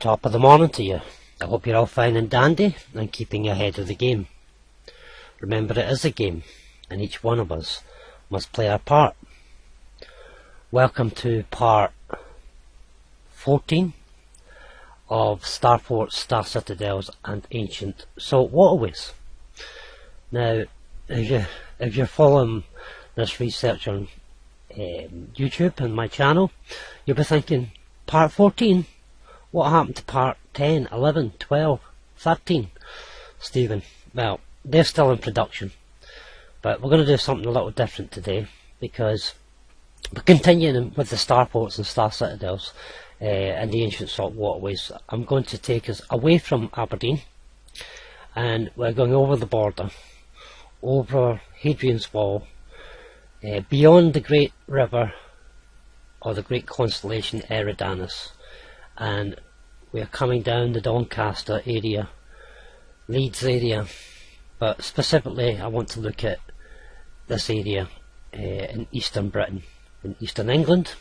Top of the morning to you. I hope you're all fine and dandy and keeping ahead of the game. Remember, it is a game and each one of us must play our part. Welcome to part 14 of Starforts, Star Citidels and Ancient Salt Waterways. Now, if you're following this research on YouTube and my channel, you'll be thinking, part 14? What happened to part 10, 11, 12, 13? Stephen, well, they're still in production, but we're going to do something a little different today, because we're continuing with the Starforts and Star Citidels and the Ancient Salt Waterways. I'm going to take us away from Aberdeen, and we're going over the border, over Hadrian's Wall, beyond the great river, or the great constellation Eridanus, and we're coming down the Doncaster area, Leeds area, but specifically I want to look at this area in eastern Britain, in eastern England,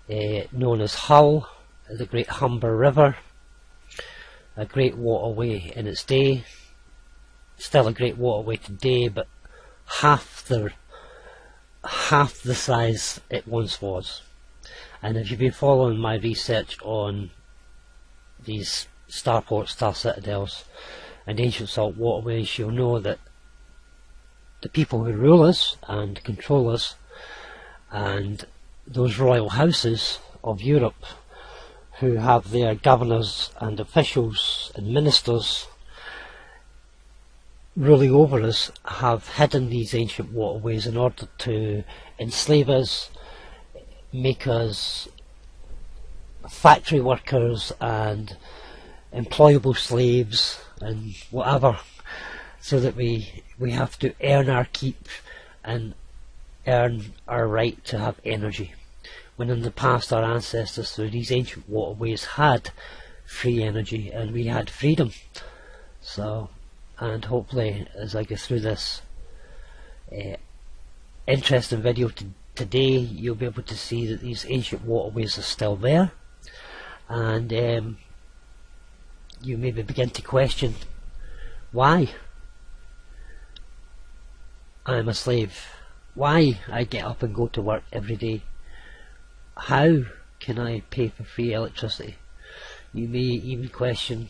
known as Hull, the great Humber River, a great waterway in its day, still a great waterway today, but half the size it once was. And if you've been following my research on these Starports, Star Citidels and Ancient Salt Waterways, you'll know that the people who rule us and control us, and those royal houses of Europe who have their governors and officials and ministers ruling over us, have hidden these ancient waterways in order to enslave us, make us factory workers and employable slaves and whatever, so that we have to earn our keep and earn our right to have energy, when in the past our ancestors through these ancient waterways had free energy and we had freedom. So, and hopefully as I go through this interesting video today, you'll be able to see that these ancient waterways are still there, and you maybe begin to question why I'm a slave, why I get up and go to work every day, how can I pay for free electricity. You may even question,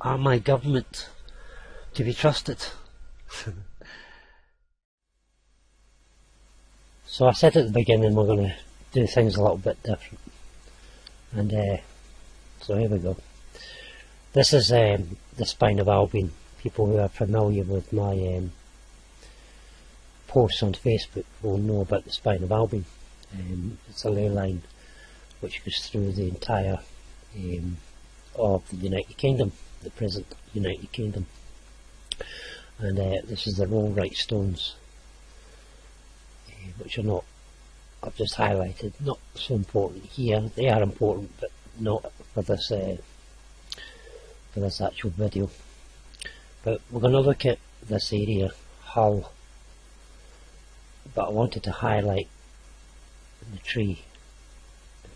are my government to be trusted? So I said at the beginning we're going to do things a little bit different, and so here we go. This is the Spine of Albion. People who are familiar with my posts on Facebook will know about the Spine of Albion. It's a ley line which goes through the entire of the United Kingdom, the present United Kingdom. And this is the rollright stones, which are not, I've just highlighted, not so important here. They are important, but not for this actual video. But we're going to look at this area, Hull, but I wanted to highlight the tree.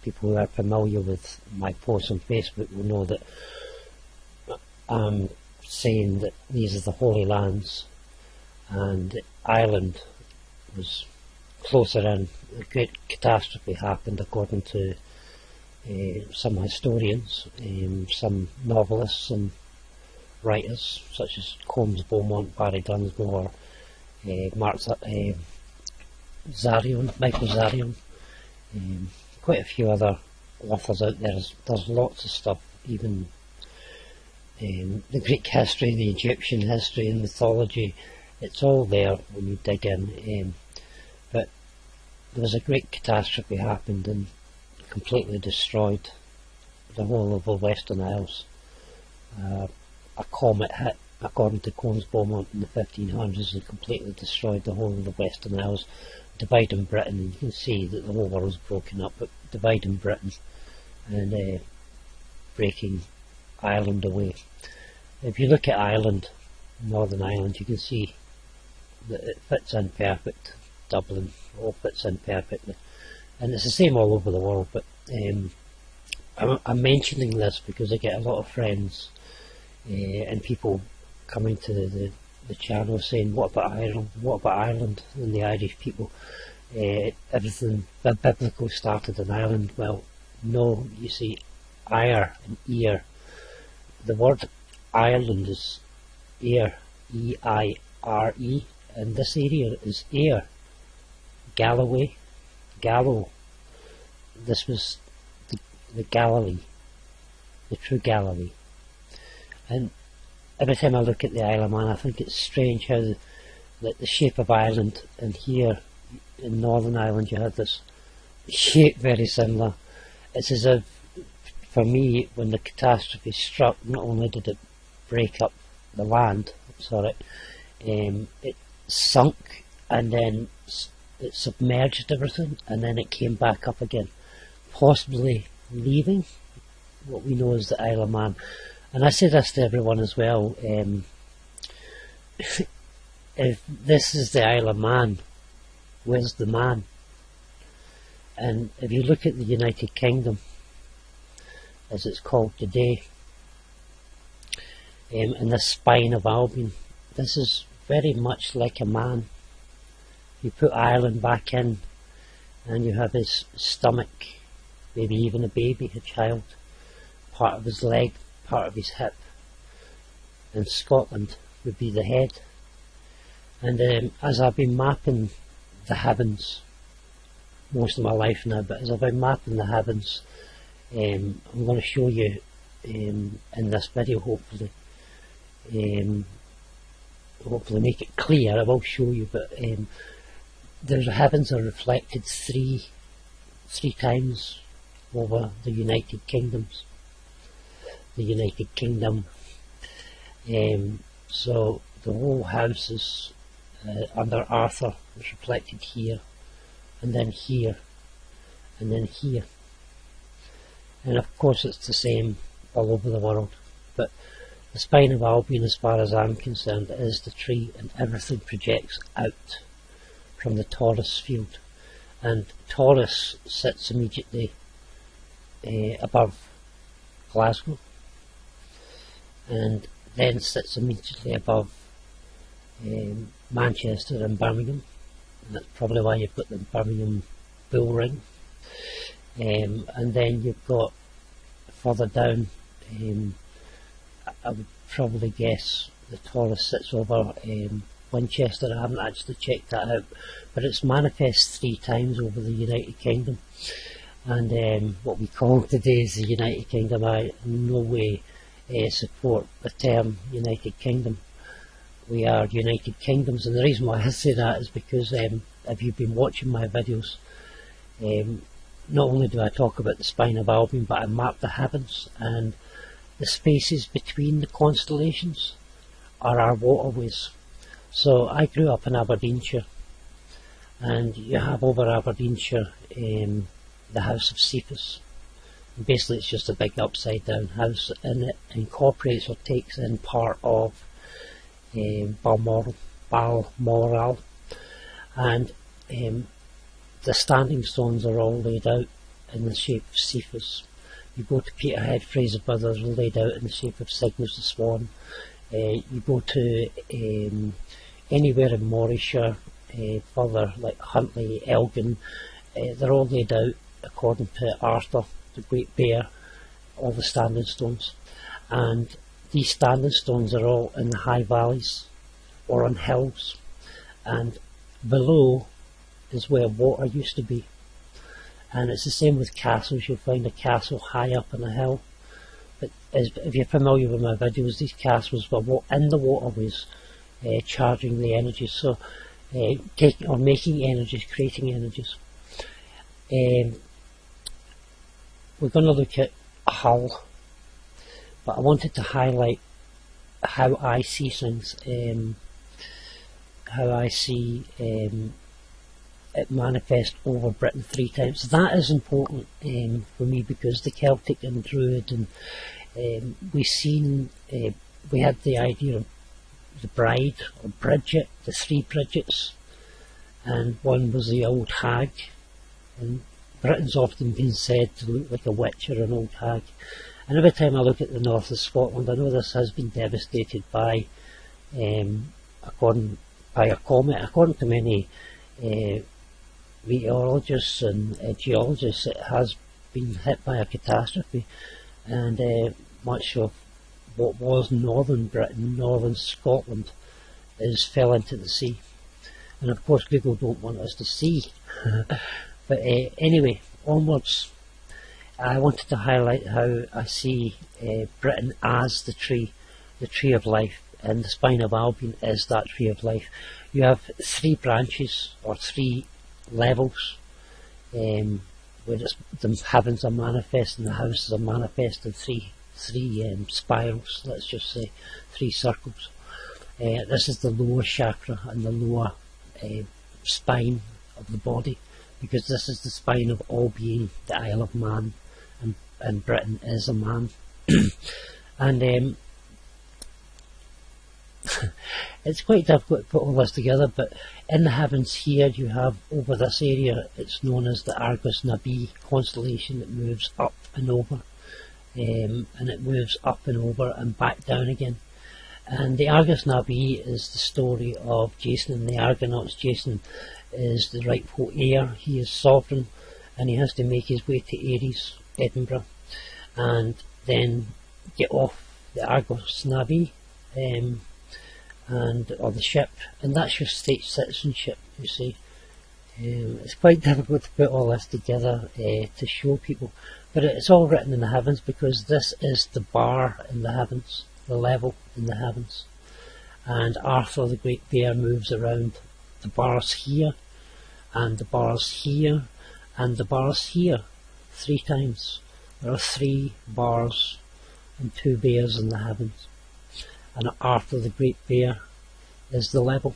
People who are familiar with my posts on Facebook will know that I'm saying that these are the Holy Lands, and Ireland was closer in. A great catastrophe happened, according to some historians, some novelists and writers such as Combs, Beaumont, Barry Dunsmore, Michael Zarion, quite a few other authors out there. There's lots of stuff, even the Greek history, the Egyptian history and mythology, it's all there when you dig in. But there was a great catastrophe happened and completely destroyed the whole of the Western Isles. A comet hit, according to Combs Beaumont, in the 1500s and completely destroyed the whole of the Western Isles, dividing Britain. And you can see that the whole world was broken up, but dividing Britain and breaking Ireland away. If you look at Ireland, Northern Ireland, you can see that it fits in perfect. Dublin all fits in perfectly, and it's the same all over the world, but I'm mentioning this because I get a lot of friends and people coming to the channel saying, what about Ireland? What about Ireland and the Irish people? Everything biblical started in Ireland. Well, no, you see, ire and ear. The word Ireland is ear, E-I-R-E, and this area is Ayr, Galloway, Gallo. This was the Galilee, the true Galilee. And every time I look at the Isle of Man, I think it's strange how the shape of Ireland, and here in Northern Ireland you have this shape very similar. It's as if, for me, when the catastrophe struck, not only did it break up the land, it sunk, and then it submerged everything, and then it came back up again, possibly leaving what we know as the Isle of Man. And I say this to everyone as well, if this is the Isle of Man, where's the man? And if you look at the United Kingdom, as it's called today, and the spine of Albion, this is very much like a man. You put Ireland back in, and you have his stomach, maybe even a baby, a child, part of his leg, part of his hip, and Scotland would be the head. And as I've been mapping the heavens most of my life now, but as I've been mapping the heavens, I'm going to show you in this video, hopefully make it clear. I will show you, but the heavens are reflected three times over the United Kingdoms. The United Kingdom. So the whole house is under Arthur is reflected here, and then here, and then here. And of course it's the same all over the world. But the spine of Albion, as far as I'm concerned, is the tree, and everything projects out from the Taurus field. And Taurus sits immediately above Glasgow, and then sits immediately above Manchester and Birmingham, and that's probably why you've got the Birmingham bull ring. And then you've got further down, I would probably guess the Taurus sits over Winchester. I haven't actually checked that out, but it's manifest 3 times over the United Kingdom. And what we call today is the United Kingdom. I in no way support the term United Kingdom. We are United Kingdoms, and the reason why I say that is because if you've been watching my videos, not only do I talk about the spine of Albion, but I map the heavens, and the spaces between the constellations are our waterways. So I grew up in Aberdeenshire, and you have over Aberdeenshire the house of Cephas. And basically it's just a big upside down house, and it incorporates or takes in part of Balmoral, and the standing stones are all laid out in the shape of Cephas. You go to Peterhead, Fraser Brothers, are laid out in the shape of Cygnus the Swan. You go to anywhere in Morayshire, further like Huntly, Elgin, they're all laid out according to Arthur, the Great Bear, all the standing stones. And these standing stones are all in the high valleys or on hills, and below is where water used to be. And it's the same with castles. You'll find a castle high up on a hill, but if you're familiar with my videos, these castles were in the waterways, charging the energies, so taking or making energies, creating energies. We're going to look at Hull, but I wanted to highlight how I see things, how I see it manifest over Britain 3 times. That is important for me, because the Celtic and Druid, and we had the idea of the bride, or Bridget, the 3 Bridgets, and one was the old hag, and Britain's often been said to look like a witch or an old hag. And every time I look at the north of Scotland, I know this has been devastated by according a comet. According to many meteorologists and geologists, it has been hit by a catastrophe, and much of what was northern Britain, northern Scotland, fell into the sea. And of course Google don't want us to see. But anyway, onwards. I wanted to highlight how I see Britain as the tree of life, and the spine of Albion is that tree of life. You have 3 branches, or 3 levels, where the heavens are manifest and the houses are manifest in three spirals, let's just say 3 circles. This is the lower chakra and the lower spine of the body, because this is the spine of all being, the Isle of Man, and Britain is a man. And it's quite difficult to put all this together, but in the heavens here you have, over this area, it's known as the Argus Nabi constellation that moves up and over, and it moves up and over and back down again. And the Argus Nabi is the story of Jason and the Argonauts. Jason is the rightful heir, he is sovereign, and he has to make his way to Ares, Edinburgh, and then get off the Argus Nabi, or the ship, and that's your state citizenship, you see. It's quite difficult to put all this together to show people, but it's all written in the heavens, because this is the bar in the heavens, the level in the heavens. And Arthur the Great Bear moves around the bars here, and the bars here, and the bars here 3 times. There are 3 bars and 2 bears in the heavens, and Arthur the Great Bear is the level,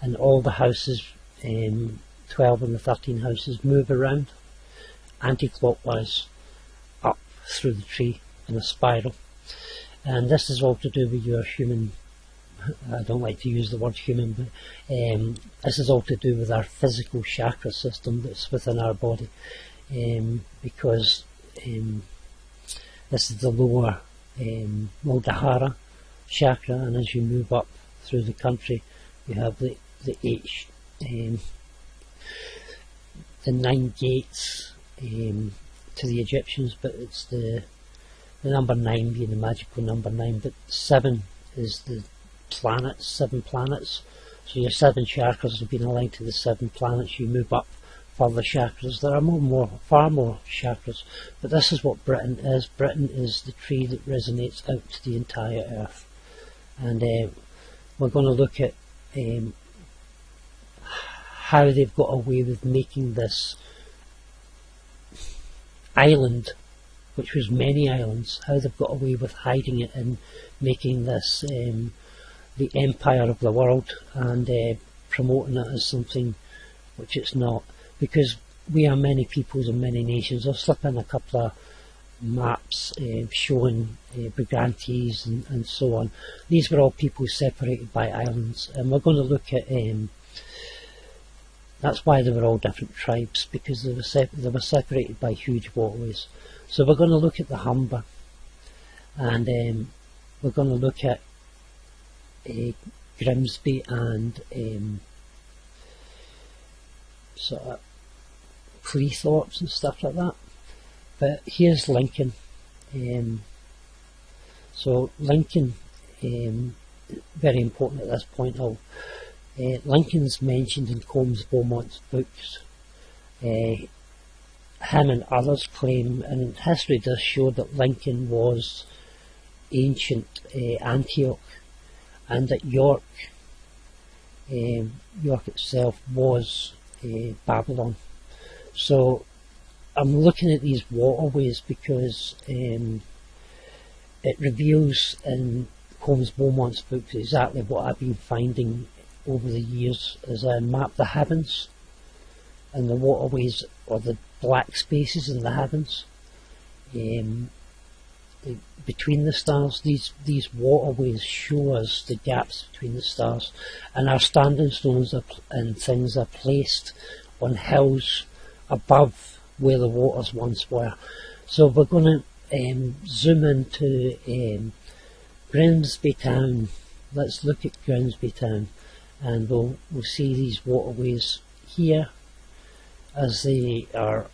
and all the houses, 12 and the 13 houses, move around anti-clockwise up through the tree in a spiral. And this is all to do with your human, I don't like to use the word human, but this is all to do with our physical chakra system that's within our body, because this is the lower Muladhara chakra, and as you move up through the country you have the 9 gates to the Egyptians, but it's the number 9 being the magical number 9, but 7 is the planets, 7 planets. So your 7 chakras have been aligned to the 7 planets. You move up further chakras. There are far more chakras, but this is what Britain is. Britain is the tree that resonates out to the entire earth. And we're going to look at how they've got away with making this island, which was many islands, how they've got away with hiding it and making this the empire of the world, and promoting it as something which it's not, because we are many peoples and many nations. I'll slip in a couple of maps showing Brigantes and so on. These were all people separated by islands, and we're going to look at that's why they were all different tribes, because they were separated by huge waterways. So we're going to look at the Humber, and we're going to look at Grimsby and sort of Cleethorpes and stuff like that. But here's Lincoln. So Lincoln, very important at this point. Lincoln's mentioned in Combs Beaumont's books. Him and others claim, and history does show, that Lincoln was ancient Antioch, and that York itself was Babylon. So I'm looking at these waterways because it reveals in Combs Beaumont's books exactly what I've been finding over the years as I map the heavens and the waterways, or the black spaces in the heavens between the stars. These waterways show us the gaps between the stars, and our standing stones and things are placed on hills above where the waters once were. So we're going to zoom into Grimsby Town. Let's look at Grimsby Town, and we'll see these waterways here as they are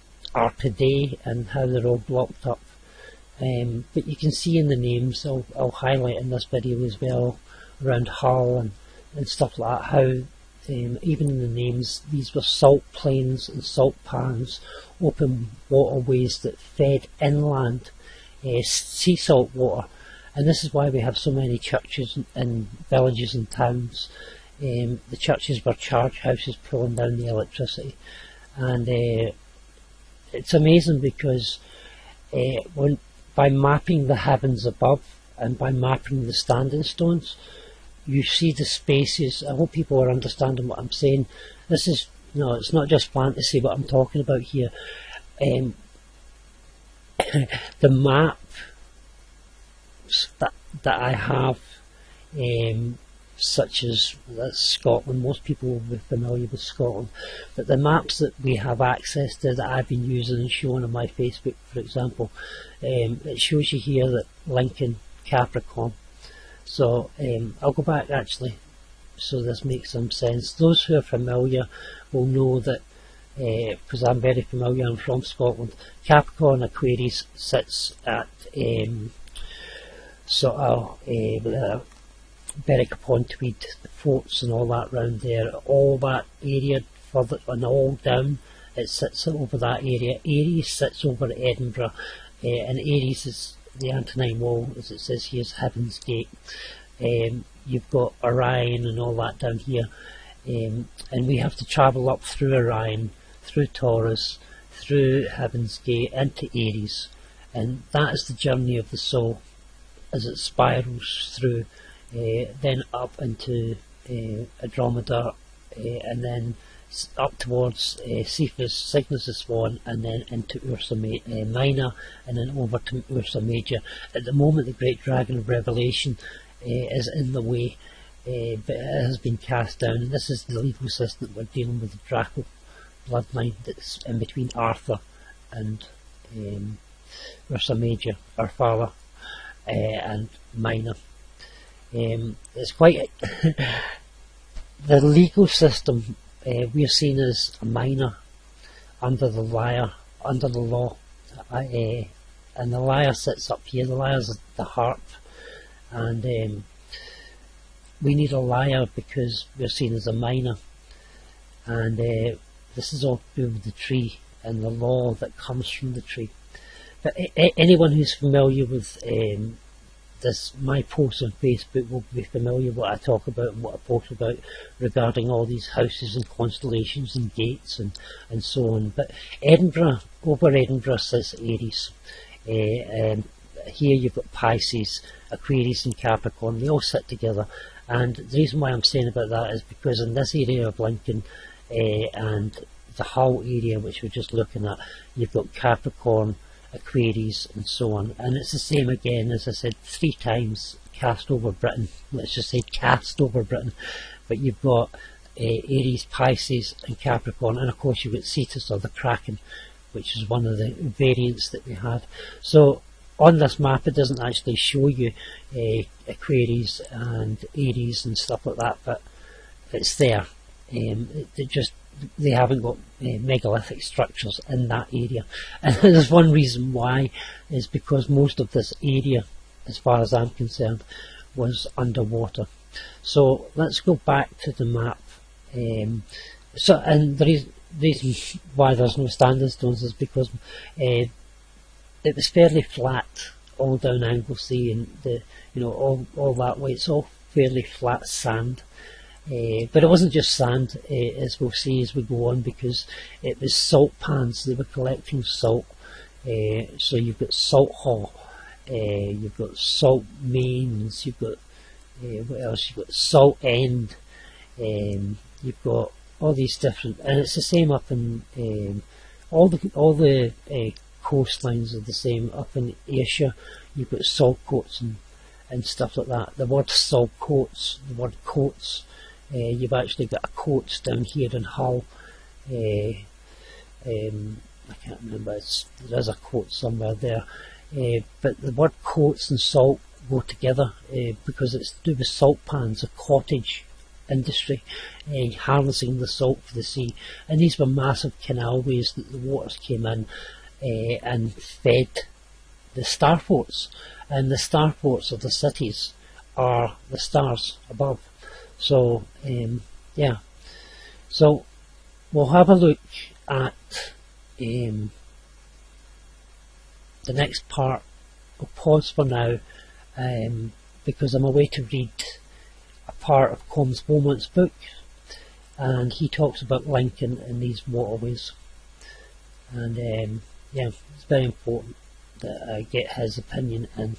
today and how they're all blocked up. But you can see in the names, I'll highlight in this video as well, around Hull and stuff like that, how even in the names, these were salt plains and salt pans, open waterways that fed inland sea salt water. And this is why we have so many churches and villages and towns. The churches were charge houses pulling down the electricity. And it's amazing because by mapping the heavens above and by mapping the standing stones, you see the spaces. I hope people are understanding what I'm saying. This is, it's not just fantasy what I'm talking about here. The map that I have, such as Scotland, most people will be familiar with Scotland, but the maps that we have access to, that I've been using and showing on my Facebook, for example, it shows you here that Lincoln, Capricorn. So I'll go back actually, so this makes some sense. Those who are familiar will know that, because I'm very familiar, I'm from Scotland, Capricorn Aquarius sits at sort of Berwick upon Tweed, the forts and all that round there, all that area further and all down, it sits over that area. Aries sits over Edinburgh, and Aries is the Antonine Wall, as it says here, is Heaven's Gate. You've got Orion and all that down here, and we have to travel up through Orion, through Taurus, through Heaven's Gate into Aries, and that is the journey of the soul as it spirals through, then up into Andromeda, and then up towards Cephas, Cygnus the Swan, and then into Ursa Minor, and then over to Ursa Major. At the moment, the Great Dragon of Revelation is in the way, but it has been cast down, and this is the legal system that we're dealing with, the Draco bloodline that's in between Arthur and Ursa Major, Arthala, and Minor. It's quite the legal system. We are seen as a minor under the lyre, under the law, and the lyre sits up here. The lyre is the harp, and we need a lyre because we are seen as a minor, and this is all to do with the tree and the law that comes from the tree. But anyone who's familiar with my posts on Facebook will be familiar what I talk about and what I post about regarding all these houses and constellations and gates and so on. But Edinburgh, over Edinburgh sits Aries. Here you've got Pisces, Aquarius and Capricorn. They all sit together, and the reason why I'm saying about that is because in this area of Lincoln and the Hull area, which we're just looking at, you've got Capricorn, Aquarius and so on, and it's the same again, as I said, 3 times cast over Britain. Let's just say cast over Britain. But you've got Aries, Pisces and Capricorn, and of course you've got Cetus, or the Kraken, which is one of the variants that we had. So on this map it doesn't actually show you Aquarius and Aries and stuff like that, but it's there. They haven't got megalithic structures in that area, and there's one reason why, is because most of this area, as far as I'm concerned, was underwater. So let's go back to the map. And the reason why there's no standing stones is because it was fairly flat all down Anglesey and all that way. It's all fairly flat sand. But it wasn't just sand, as we'll see as we go on, because it was salt pans. They were collecting salt. So you've got Salt Hall, you've got Salt Mains, you've got what else? You've got Salt End. You've got all these different, and it's the same up in all the coastlines are the same. Up in Ayrshire, you've got salt coats and stuff like that. The word salt coats, the word coats. You've actually got a coats down here in Hull, I can't remember, there is a quote somewhere there, but the word coats and salt go together because it's to do with salt pans, a cottage industry, harnessing the salt for the sea, and these were massive canalways that the waters came in and fed the starforts, and the starforts of the cities are the stars above. So yeah, so we'll have a look at the next part. I'll pause for now because I'm away to read a part of Combs Beaumont's book, and he talks about Lincoln and these waterways, and yeah, it's very important that I get his opinion in.